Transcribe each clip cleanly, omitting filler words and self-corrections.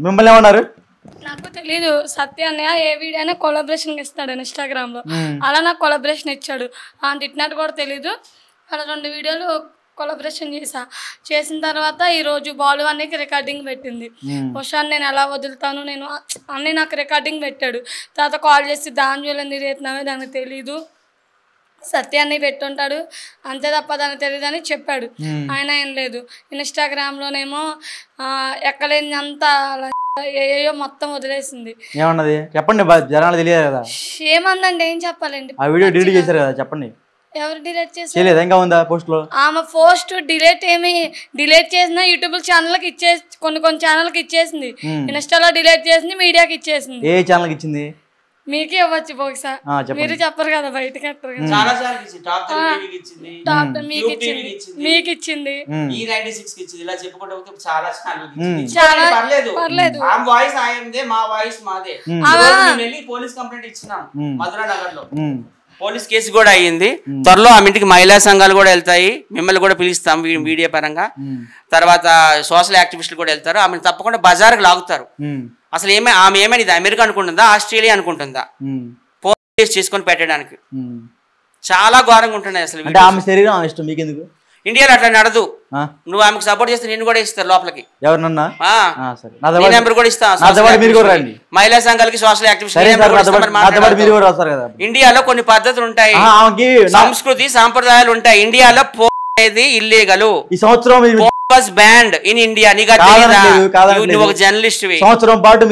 మిమ్మల్ని ఏమన్నారు? నాకు తెలీదు. సత్య అన్నయ్య ఏ వీడియో అయినా కొలాబరేషన్ ఇస్తాడు ఇన్స్టాగ్రామ్లో. అలా నాకు కొలాబరేషన్ ఇచ్చాడు. తిట్టినట్టు కూడా తెలీదు. అలా 2 వీడియోలు కొలాబరేషన్ చేసిన తర్వాత ఈరోజు బాలు అన్నయ్యకి రికార్డింగ్ పెట్టింది. ఉషాన్ని నేను ఎలా వదులుతాను అన్నీ నాకు రికార్డింగ్ పెట్టాడు. తర్వాత కాల్ చేసి దాని చూడని రేతున్నావే దానికి తెలీదు, సత్యాన్ని పెట్టుంటాడు అంతే తప్ప దానికి తెలియదని చెప్పాడు. ఆయన ఏం లేదు. ఇన్స్టాగ్రామ్లోనేమో ఎక్కలేనంతా ఏయో మొత్తం వదిలేసింది. ఏమన్నది చెప్పండి, జనాలు తెలియదు కదా. ఏమందండి, ఏం చెప్పాలండి? ఆ వీడియో డిలీట్ చేశారు కదా, చెప్పండి. ఎవరు డిలీట్ చేశారు? చేయలేదు, ఇంకా ఉందా పోస్ట్ లో? ఆమె పోస్ట్ డిలీట్ చేసిన యూట్యూబ్ ఛానల్కి కొన్ని ఛానల్కి ఇచ్చేసింది. ఇన్స్టాలో డిలీట్ చేసింది, మీడియాకి ఇచ్చేసింది. ఏ ఛానల్కి ఇచ్చింది? మీకే ఇవ్వచ్చు బహుశా, మీరు చెప్పరు కదా బయటకి. మీకు ఇచ్చింది పర్లేదు. పోలీస్ కంప్లైంట్ ఇచ్చినాం మధురా నగర్ లో. పోలీస్ కేసు కూడా అయ్యింది. త్వరలో ఆమె ఇంటికి మహిళా సంఘాలు కూడా వెళ్తాయి, మిమ్మల్ని కూడా పిలుస్తాం మీడియా పరంగా. తర్వాత సోషల్ యాక్టివిస్టులు కూడా వెళ్తారు. ఆమెను తప్పకుండా బజార్కి లాగుతారు. అసలు ఆమె ఏమైనా ఇది అమెరికా అనుకుంటుందా, ఆస్ట్రేలియా అనుకుంటుందా పోలీస్ చేసుకొని పెట్టడానికి? చాలా ఘోరంగా ఉంటున్నాయి అసలు. ఆమె శరీరం ఆమె ఇష్టం, మీకెందుకు? ఇండియాలో అట్లా నడదు. నువ్వు ఆమెకు సపోర్ట్ చేస్తే నేను కూడా ఇస్తారు లోపలికి. ఎవరినన్నా నెంబర్ కూడా ఇస్తా. మహిళా సంఘాలకి సోషల్ యాక్టివిస్ట్. ఇండియాలో కొన్ని పద్ధతులు ఉంటాయి, సంస్కృతి సాంప్రదాయాలు ఉంటాయి. ఇండియాలో అనేది ఇల్లీగల్. ఈ సంవత్సరం బ్యాండ్ ఇన్ ఇండియా. నువ్వు ఒక జర్నలిస్ట్ సంవత్సరం పాటు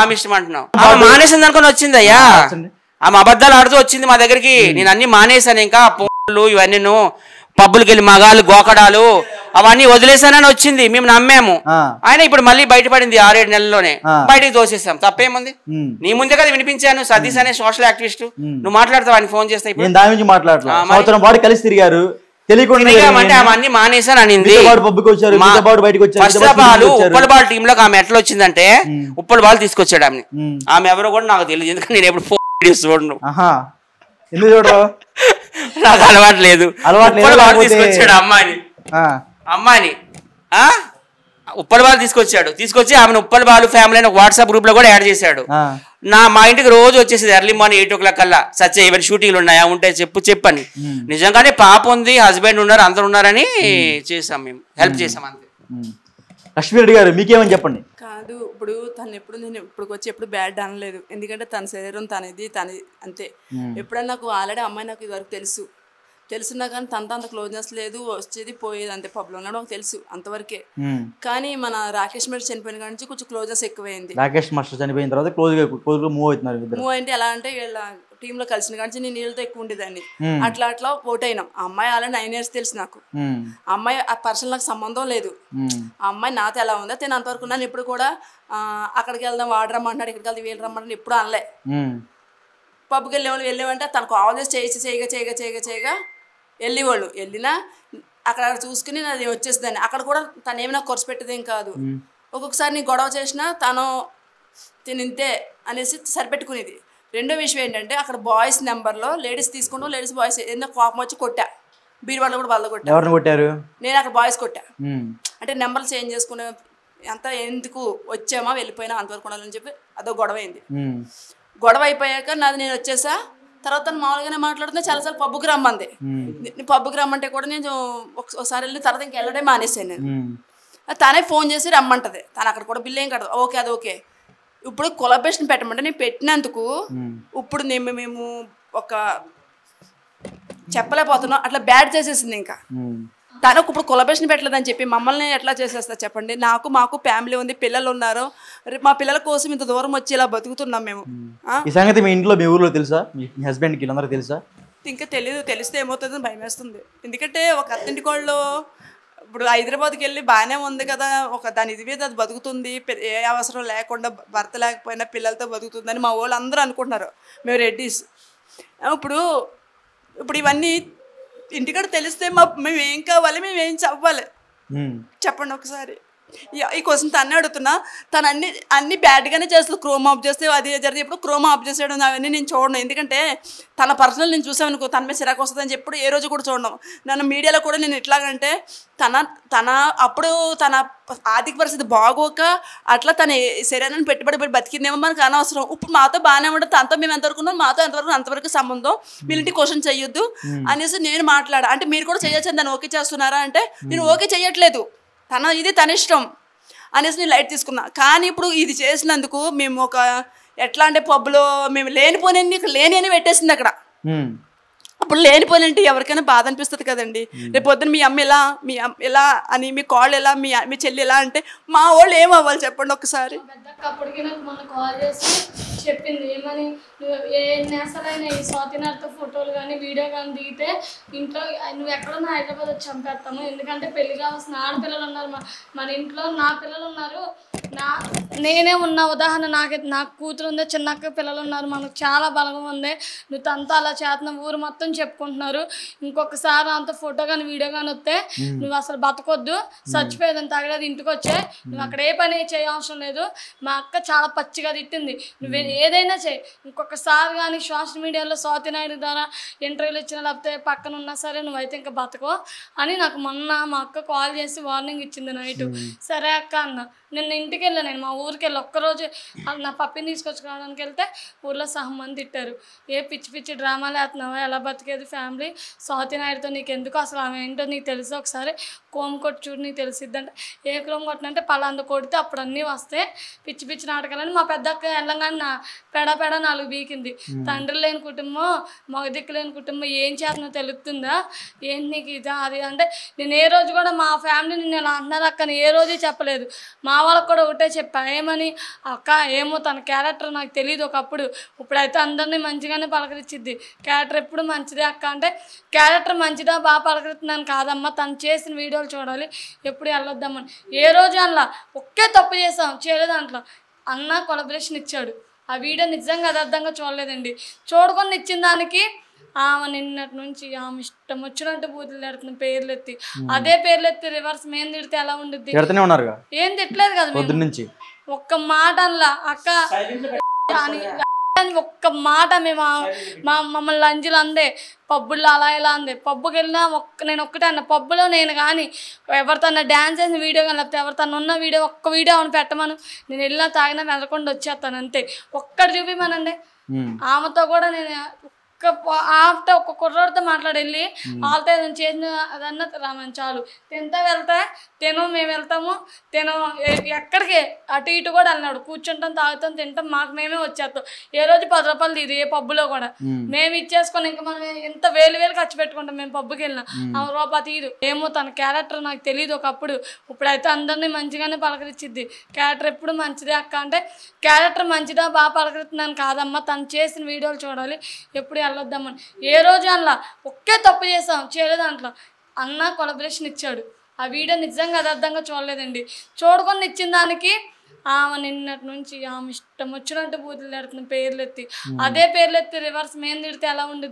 ఆమె ఇష్టం అంటున్నావు. ఆమె మానేసింది అనుకుని వచ్చింది అయ్యా. ఆమె అబద్ధాలు ఆడుతూ వచ్చింది మా దగ్గరికి. నేను అన్ని మానేశాను, ఇంకా పోలు ఇవన్నీ పబ్బులకి వెళ్ళి మగాళ్ళు గోకడాలు అవన్నీ వదిలేసానని వచ్చింది. మేము నమ్మాము. ఆయన ఇప్పుడు మళ్ళీ బయటపడింది 6-7 నెలల్లోనే. బయటకు తోసేసాం. తప్పేముంది? నీ ముందే కదా వినిపించాను. సతీష్ అనే సోషల్ యాక్టివిస్ట్. నువ్వు మాట్లాడతావు అని ఫోన్ చేస్తా. కలిసి తిరిగారు అంటే ఆమె అన్ని మానేసాను అనింది. ఉప్పలబాల్ టీమ్ లోకి ఆమె ఎట్లా వచ్చిందంటే ఉప్పలబాల్ తీసుకొచ్చాడు ఆమె. ఆమె ఎవరో కూడా నాకు తెలియదు, ఎందుకంటే నేను ఎప్పుడు ఫోన్ చూడను. నాకు అలవాటు లేదు. తీసుకొచ్చాడు అమ్మాయిని ఉప్పలబాలు తీసుకొచ్చి ఆమెను ఉప్పలబాలు ఫ్యామిలీ అని వాట్సాప్ గ్రూప్ లో కూడా యాడ్ చేశాడు. మా ఇంటికి రోజు వచ్చేసి ఎర్లీ మార్నింగ్ 8 o'clock కల్లా సత్య ఈవెన్ షూటింగ్లు ఉన్నాయా ఉంటే చెప్పని. నిజంగానే పాప ఉంది, హస్బెండ్ ఉన్నారు, అందరు ఉన్నారని చేసాం, మేము హెల్ప్ చేసాం అంతే. లక్ష్మీరెడ్డి గారు మీకేమని చెప్పండి. కాదు, ఇప్పుడు నేను ఇప్పుడు వచ్చి ఎప్పుడు బ్యాడ్ అనలేదు. ఎందుకంటే తన శరీరం తనది అంతే. ఎప్పుడన్నా నాకు ఆల్రెడీ అమ్మాయి నాకు ఇదివరకు తెలుసున్నా కానీ తనతో అంత క్లోజ్నెస్ లేదు, వచ్చేది పోయేది అంతే. పబ్లో ఉన్నాడు నాకు తెలుసు అంతవరకే. కానీ మన రాకేష్ మాస్టర్ చనిపోయిన కాడి నుంచి కొంచెం క్లోజ్నెస్ ఎక్కువైంది. రాకేష్ మాస్టర్ చనిపోయిన తర్వాత క్లోజ్ మూవ్ అంటే ఎలా అంటే వీళ్ళ టీంలో కలిసిన కానీ నేను నీళ్ళతో ఎక్కువ ఉండేదాన్ని. అట్లా ఓట్ అయినాం. ఆ అమ్మాయి ఆల్రెడీ 9 years తెలుసు నాకు. అమ్మాయి ఆ పర్సనల్ నాకు సంబంధం లేదు. ఆ అమ్మాయి నాతో ఎలా ఉందో నేను అంతవరకు ఉన్నాను. ఇప్పుడు కూడా అక్కడికి వెళ్దాం వాడు రమ్మంటాడు, ఇక్కడికి వెళ్దాం వీళ్ళు రమ్మంటాడు, ఎప్పుడు అనలే. పబ్కి వెళ్ళేవంటే తనకు ఆల్వేస్ చేయగా వెళ్ళేవాళ్ళు. వెళ్ళినా అక్కడ చూసుకుని అది వచ్చేసేదాన్ని. అక్కడ కూడా తను ఏమైనా ఖర్చు పెట్టేదేం కాదు. ఒక్కొక్కసారి నీ గొడవ చేసినా తినింతే అనేసి సరిపెట్టుకునేది. రెండో విషయం ఏంటంటే అక్కడ బాయ్స్ నెంబర్లో లేడీస్ తీసుకుంటాం, లేడీస్ బాయ్స్ ఏదైనా కోపం వచ్చి కొట్టా. బీర్ వాళ్ళు కూడా వాళ్ళు కొట్టారు. నేను అక్కడ బాయ్స్ కొట్టా. అంటే నెంబర్లు చేంజ్ చేసుకునే అంత ఎందుకు వచ్చామా వెళ్ళిపోయినా అంతవరకు ఉండాలని చెప్పి అదో గొడవ అయింది. గొడవ అయిపోయాక నాది నేను వచ్చేసా. తర్వాత మామూలుగానే మాట్లాడుతున్నా, చాలాసార్లు పబ్బుకి రమ్మంది. పబ్బుకి రమ్మంటే కూడా నేను ఒకసారి వెళ్ళిన తర్వాత ఇంక వెళ్ళడే మానేసాను నేను. తనే ఫోన్ చేసి రమ్మంటది. తను అక్కడ కూడా బిల్ ఏం కడదు. ఓకే అది ఓకే. ఇప్పుడు కొలాబరేషన్ పెట్టమంటే నేను పెట్టినందుకు ఇప్పుడు మేము ఒక చెప్పలేకపోతున్నాం, అట్లా బ్యాడ్ చేసేసింది. ఇంకా తనకు ఇప్పుడు కొలాబరేషన్ పెట్టలేదని చెప్పి మమ్మల్ని ఎట్లా చేసేస్తా చెప్పండి. మాకు ఫ్యామిలీ ఉంది, పిల్లలు ఉన్నారు. రేపు మా పిల్లల కోసం ఇంత దూరం వచ్చి ఇలా బతుకుతున్నాం మేము. ఈ సంగతి మీ ఇంట్లో మీ ఊర్లో తెలుసా? మీ హస్బెండ్కి వీళ్ళందరూ తెలుసా? ఇంకా తెలియదు. తెలిస్తే ఏమవుతుందని భయం వేస్తుంది. ఎందుకంటే ఒక అత్తింటి కోళ్ళు ఇప్పుడు హైదరాబాద్కి వెళ్ళి బాగానే ఉంది కదా, ఒక దాని ఇది మీద అది బతుకుతుంది, ఏ అవసరం లేకుండా భర్త లేకపోయినా పిల్లలతో బతుకుతుందని మా వాళ్ళు అందరూ అనుకుంటున్నారు. మేము రెడ్డీస్. ఇప్పుడు ఇవన్నీ ఇంటికాడ తెలిస్తే మేము ఏం కావాలి, మేము ఏం చవ్వాలి చెప్పండి ఒకసారి. ఈ క్వశ్చన్ తన్నే అడుగుతున్నా. తను అన్ని బ్యాడ్గానే చేస్తుంది. క్రోమ్ ఆఫ్ చేస్తే అది జరిగితే ఎప్పుడు క్రోమ్ ఆఫ్ చేసేయడం అవన్నీ నేను చూడను. ఎందుకంటే తన పర్సనల్ నేను చూసాను అనుకో తన మీద చిరాకు వస్తుందని చెప్పి ఏ రోజు కూడా చూడడం. నన్ను మీడియాలో కూడా నేను ఎట్లాగంటే అప్పుడు తన ఆర్థిక పరిస్థితి బాగోక అట్లా తన శరీరాన్ని పెట్టి బతికిందేమో మనకు అనవసరం. ఇప్పుడు మాతో బాగానే ఉంటుంది, తనతో మేము ఎంతవరకు ఉన్నాం, మాతో అంతవరకు సంబంధం, మీరింటి క్వశ్చన్ చెయ్యొద్దు అనేసి నేను మాట్లాడా. అంటే మీరు కూడా చేయొచ్చని దాన్ని ఓకే చేస్తున్నారా అంటే నేను ఓకే చేయట్లేదు, ఇది తన ఇష్టం అనేసి నేను లైట్ తీసుకున్నా. కానీ ఇప్పుడు ఇది చేసినందుకు మేము ఎట్లా అంటే పబ్లో మేము లేని అని పెట్టేసింది అక్కడ. అప్పుడు లేనిపోయినంటే ఎవరికైనా బాధ అనిపిస్తుంది కదండి. రేపు పొద్దున మీ అమ్మ ఎలా అని, మీ కాళ్ళు ఎలా, మీ చెల్లి ఎలా అంటే మా వాళ్ళు ఏమవ్వాలి చెప్పండి ఒకసారి. అప్పటికి నాకు మొన్న కాల్ చేసి చెప్పింది ఏమని, ఏ నేసలైనా ఈ స్వాతినాథ్తో ఫోటోలు కానీ వీడియో కానీ దిగితే ఇంట్లో నువ్వు ఎక్కడున్నా హైదరాబాద్ వచ్చి చంపేస్తాము, ఎందుకంటే పెళ్లి కావాల్సిన ఆడపిల్లలు ఉన్నారు, మన ఇంట్లో నా పిల్లలు ఉన్నారు, నేనే ఉన్నా ఉదాహరణ నాకు కూతురు ఉంది, చిన్నక్క పిల్లలు ఉన్నారు, మనకు చాలా బలంగా ఉంది, నువ్వు తనతో అలా చేతన ఊరు మొత్తం చెప్పుకుంటున్నారు, ఇంకొకసారి అంత ఫోటో కానీ వీడియో కానీ వస్తే నువ్వు అసలు బతకొద్దు, చచ్చిపోయేదని తగలేదు, ఇంటికి వచ్చే నువ్వు అక్కడ ఏ పని చేయవసరం లేదు. మా అక్క చాలా పచ్చిగా తిట్టింది, నువ్వు ఏదైనా చేయి, ఇంకొకసారి కానీ సోషల్ మీడియాలో స్వాతి నాయుడు ద్వారా ఇంటర్వ్యూలు ఇచ్చినా లేకపోతే పక్కన ఉన్నా సరే నువ్వైతే ఇంకా బతకో అని నాకు మొన్న మా అక్క కాల్ చేసి వార్నింగ్ ఇచ్చింది నైట్. సరే అక్క అన్న. నిన్న ఇంటికి వెళ్ళాను, నేను మా ఊరికి వెళ్ళి ఒక్కరోజు నా పప్పిని తీసుకొచ్చుకోవడానికి వెళ్తే ఊర్లో సహం మంది తిట్టారు, ఏ పిచ్చి పిచ్చి డ్రామాలు వేస్తున్నావా, ఎలా బతికేది ఫ్యామిలీ, స్వాతి నాయుడుతో నీకు ఎందుకు, అసలు ఆమె ఏంటో నీకు తెలుసు, ఒకసారి కోమ్ కొట్టి చూడు నీకు తెలిసిద్దంటే, ఏ క్రోమ్ కొట్టినంటే పలాంద కొడితే అప్పుడు అన్నీ వస్తే పిచ్చి పిచ్చి నాటకాలని మా పెద్దక్క వెళ్ళంగానే పెడ 4 బీకింది. తండ్రి లేని కుటుంబం, మగ దిక్కు లేని కుటుంబం ఏం చేతనో తెలుస్తుందా, ఏంటి నీకు ఇదా అది అంటే, నేను ఏ రోజు కూడా మా ఫ్యామిలీని నేను అంటున్నారు అక్కని ఏ రోజు చెప్పలేదు. మా వాళ్ళకి కూడా ఒకటే చెప్పా, ఏమని అక్క ఏమో తన క్యారెక్టర్ నాకు తెలియదు ఒకప్పుడు, ఇప్పుడైతే అందరినీ మంచిగానే పలకరించిద్ది, క్యారెక్టర్ ఎప్పుడు మంచిదే అక్క అంటే, క్యారెక్టర్ మంచిదా బాగా పలకరిస్తున్నాను కాదమ్మా, తను చేసిన వీడియోలు చూడాలి, ఎప్పుడు వెళ్ళొద్దామని. ఏ రోజు అలా ఒకే తప్పు చేసాం చేయలేదు దాంట్లో. అన్న కొలబరేషన్ ఇచ్చాడు, ఆ వీడియో నిజంగా యథార్థంగా చూడలేదండి. చూడకుండా ఇచ్చిన దానికి ఆమె నిన్నటి నుంచి ఆమె ఇష్టం వచ్చినట్టు బూతులు తిడుతున్న పేర్లు ఎత్తి, అదే పేర్లు ఎత్తి రివర్స్ మేము తిడితే ఎలా ఉండిద్ది, ఏం తిట్టలేదు కదా ఒక్క మాట అనలా అక్క ఒక్క మాట. మేము మమ్మల్ని లంజులు అందే, పబ్బుల్లో అలా ఇలా అందే, పబ్బుకి వెళ్ళినా నేను ఒక్కటే అన్న, పబ్బులో నేను కానీ ఎవరితోన్నా డ్యాన్స్ చేసిన వీడియో కానీ లేకపోతే ఎవరితోన్నా ఉన్న వీడియో ఒక్క వీడియో అవును పెట్టమను, నేను వెళ్ళినా తాగినా వెళ్ళకుండా వచ్చేస్తాను అంతే, ఒక్కటి చూపిమనండి. ఆమెతో కూడా నేను ఒక్క కుర్రోడితో మాట్లాడెళ్ళి వాళ్ళతో ఏదైనా చేసిన అదన్నా రామని చాలు, తింటా వెళ్తా మేము వెళ్తాము, ఎక్కడికి అటు ఇటు కూడా వెళ్ళినాడు, కూర్చుంటాం తాగుతాం తింటాం, మాకు మేమే వచ్చేస్తాం. ఏ రోజు 10 రూపాయలు ఇది ఏ పబ్బులో కూడా మేము ఇచ్చేసుకొని ఇంకా మనం ఎంత వేలు ఖర్చు పెట్టుకుంటాం మేము పబ్బుకి వెళ్ళినా, ఆమె రూపాయి తీరు. ఏమో తన క్యారెక్టర్ నాకు తెలియదు ఒకప్పుడు, ఇప్పుడైతే అందరినీ మంచిగానే పలకరించిద్ది, క్యారెక్టర్ ఎప్పుడు మంచిదే అక్క అంటే, క్యారెక్టర్ మంచిదా బాగా పలకరిస్తున్నాను కాదమ్మా, తను చేసిన వీడియోలు చూడాలి, ఎప్పుడు వెళ్ళొద్దామని. ఏ రోజు అలా ఒకే తప్పు చేసాం చేయలేదు దాంట్లో. అన్న కొలబరేషన్ ఇచ్చాడు, ఆ వీడియో నిజంగా యథార్థంగా చూడలేదండి. చూడకుండా ఇచ్చిన దానికి ఆమె నిన్నటి నుంచి ఆమె ఇష్టం వచ్చినట్టు బూతులు తిడుతున్న పేర్లు ఎత్తి, అదే పేర్లు ఎత్తి రివర్స్ మేము తిడితే ఎలా ఉండిద్ది.